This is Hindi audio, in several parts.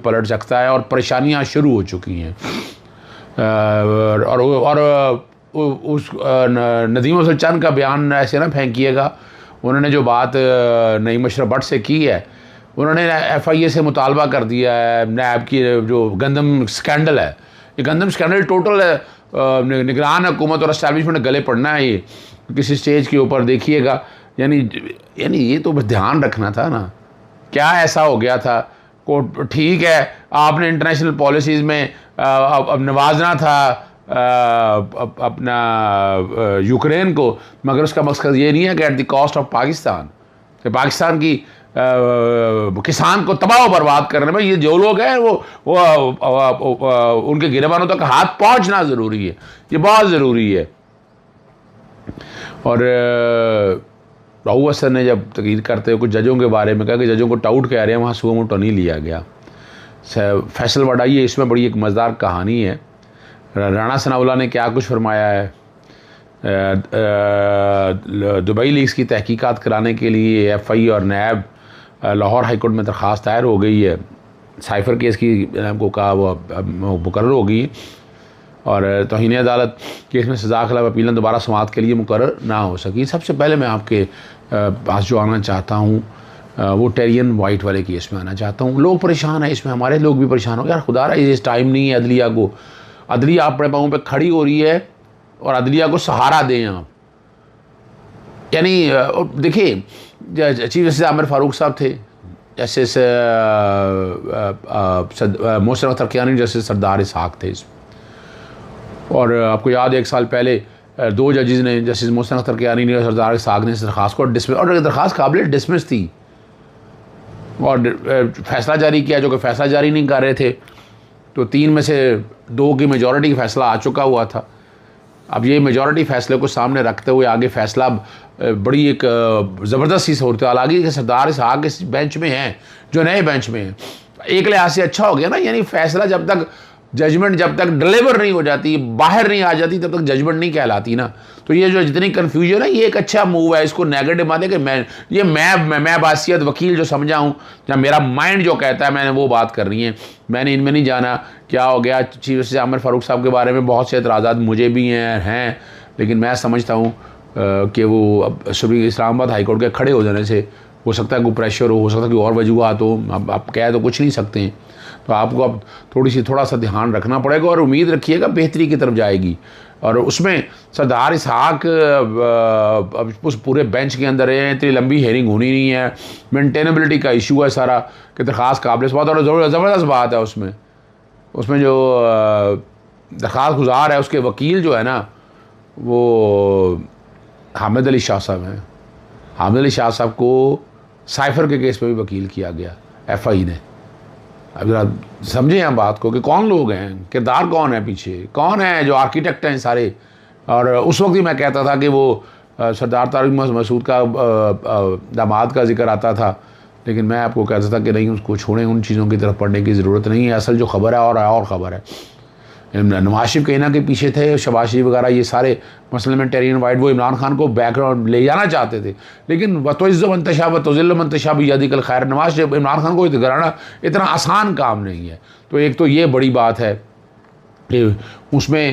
पलट सकता है और परेशानियां शुरू हो चुकी हैं। और उस नदीम अफजल चंद का बयान ऐसे ना फेंकिएगा। उन्होंने जो बात नईम अशरफ भट्ट से की है, उन्होंने FIA से मुतालबा कर दिया है नैब की जो गंदम स्कैंडल है, ये गंदम स्कैंडल टोटल निगरान हुकूमत और एस्टैब्लिशमेंट गले पड़ना है ये किसी स्टेज के ऊपर, देखिएगा। यानी ये तो बस ध्यान रखना था ना, क्या ऐसा हो गया था को ठीक है आपने इंटरनेशनल पॉलिसीज़ में अब नवाजना था अपना यूक्रेन को, मगर उसका मकसद ये नहीं है कि at the cost of Pakistan, कि पाकिस्तान की किसान को तबाह बर्बाद करने में ये जो लोग हैं वो उनके गिरबानों तक हाथ पहुंचना ज़रूरी है, ये बहुत ज़रूरी है। और राहू हसन ने जब तकरीर करते हुए कुछ जजों के बारे में कहा कि जजों को टाउट कह रहे हैं, वहाँ सुओ मोटो नहीं लिया गया। फैसल बढ़ाइए, इसमें बड़ी एक मज़ेदार कहानी है। राणा सनाउल्लाह ने क्या कुछ फरमाया है। दुबई लीग्स की तहकीकात कराने के लिए FI और नैब लाहौर हाई कोर्ट में दरख्वास्त दायर हो गई है। साइफ़र केस की को कहा वो मुकर्रर हो गई और तौहीन अदालत केस में सज़ा खिलाफ अपीलें दोबारा समाअत के लिए मुकर्रर ना हो सकी। सबसे पहले मैं आपके पास जो आना चाहता हूँ वो टेरियन वाइट वाले केस में आना चाहता हूँ। लोग परेशान हैं इसमें, हमारे लोग भी परेशान हो गए। यार खुदा रहा इस टाइम नहीं है अदलिया को, अदलिया अपने पाँव पे खड़ी हो रही है और अदलिया को सहारा दें आप। यानी देखिए चीफ जस्टिस आमिर फारूक साहब थे, जस्टिस मोहसिन अख्तर कियानी, जस्टिस सरदार इसहाक थे इसमें। और आपको याद है 1 साल पहले 2 जजेस ने, जस्टिस मोहसिन अख्तर कियानी ने और सरदार इसहाक ने इस दरख्वास्त को डिसमिस, और दरख्वास्त काबिल डिसमिस थी, और फैसला जारी किया जो कि फैसला जारी नहीं कर रहे थे। तो 3 में से 2 की मेजॉरिटी का फैसला आ चुका हुआ था। अब ये मेजॉरिटी फैसले को सामने रखते हुए आगे फैसला बड़ी एक ज़बरदस्त सी सूरत हाल आ गई कि सरदार इसहाक इस बेंच में हैं जो नए बेंच में हैं। एक लिहाज से अच्छा हो गया ना, यानी फैसला जब तक जजमेंट जब तक डिलीवर नहीं हो जाती, बाहर नहीं आ जाती, तब तक जजमेंट नहीं कहलाती ना। तो ये जो जितनी कन्फ्यूजन है ये एक अच्छा मूव है, इसको नेगेटिव माने कि मैं बासियत वकील जो समझा हूँ, या मेरा माइंड जो कहता है मैंने वो बात करनी है। मैंने इनमें नहीं जाना क्या हो गया। चीफ जस्टिस आमिर फारूक साहब के बारे में बहुत से एतराज़ात मुझे भी हैं, लेकिन मैं समझता हूँ कि वो अब इस्लामाबाद हाई कोर्ट के खड़े हो जाने से हो सकता है कोई प्रेशर हो सकता है कोई और वजूहत हो, अब आप कह तो कुछ नहीं सकते हैं। तो आपको अब थोड़ा सा ध्यान रखना पड़ेगा और उम्मीद रखिएगा बेहतरी की तरफ जाएगी। और उसमें सरदार इसहाक अब उस पूरे बेंच के अंदर है, इतनी लंबी हेयरिंग होनी नहीं है, मेंटेनेबिलिटी का इशू है सारा कि दरख्वास्त काबिल बात। और ज़बरदस्त बात है उसमें जो दरख्वास्त गुजार है उसके वकील जो है ना वो हामिद अली शाह साहब हैं। हामिद अली शाह साहब को साइफ़र के केस में भी वकील किया गया FI ने। अब जरा समझें हम बात को कि कौन लोग हैं, किरदार कौन है पीछे, कौन है जो आर्किटेक्ट हैं सारे। और उस वक्त ही मैं कहता था कि वो सरदार तारिक मसूद का दामाद का जिक्र आता था, लेकिन मैं आपको कहता था कि नहीं, उसको छोड़ें, उन चीज़ों की तरफ पढ़ने की ज़रूरत नहीं है। असल जो खबर है और ख़बर है, नवाज शरीफ कहीं ना के पीछे थे, शहबाज शरीफ वगैरह, ये सारे मसले में टेरियन वाइट वो इमरान खान को बैकग्राउंड ले जाना चाहते थे, लेकिन वतोइज़्ज़ो मंतशा वतोज़िल्लु मंतशा बियदिकल खैर, नवाज इमरान खान को कराना इतना आसान काम नहीं है। तो एक तो ये बड़ी बात है कि उसमें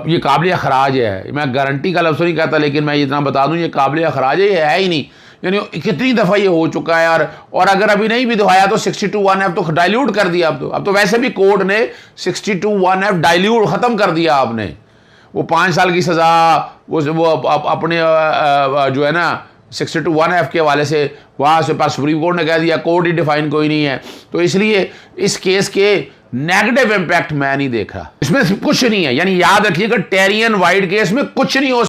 ये काबिल अखराज है। मैं गारंटी का लफ्ज़ नहीं कहता, लेकिन मैं इतना बता दूँ ये काबिल अखराज है, ये है ही नहीं। यानी कितनी दफ़ा ये हो चुका है यार, और अगर अभी नहीं भी दोहराया तो 62(1)F तो डाइल्यूट कर दिया। अब तो वैसे भी कोर्ट ने 62(1)F डाइल्यूट ख़त्म कर दिया। आपने वो 5 साल की सज़ा वो अपने जो है ना 62(1)F के हवाले से वहाँ से पास सुप्रीम कोर्ट ने कह दिया, कोर्ट ही डिफाइन कोई नहीं है। तो इसलिए इस केस के नेगेटिव इम्पैक्ट मैं नहीं देख रहा, इसमें कुछ नहीं है। यानी याद रखिएगा टेरियन वाइट केस में कुछ नहीं हो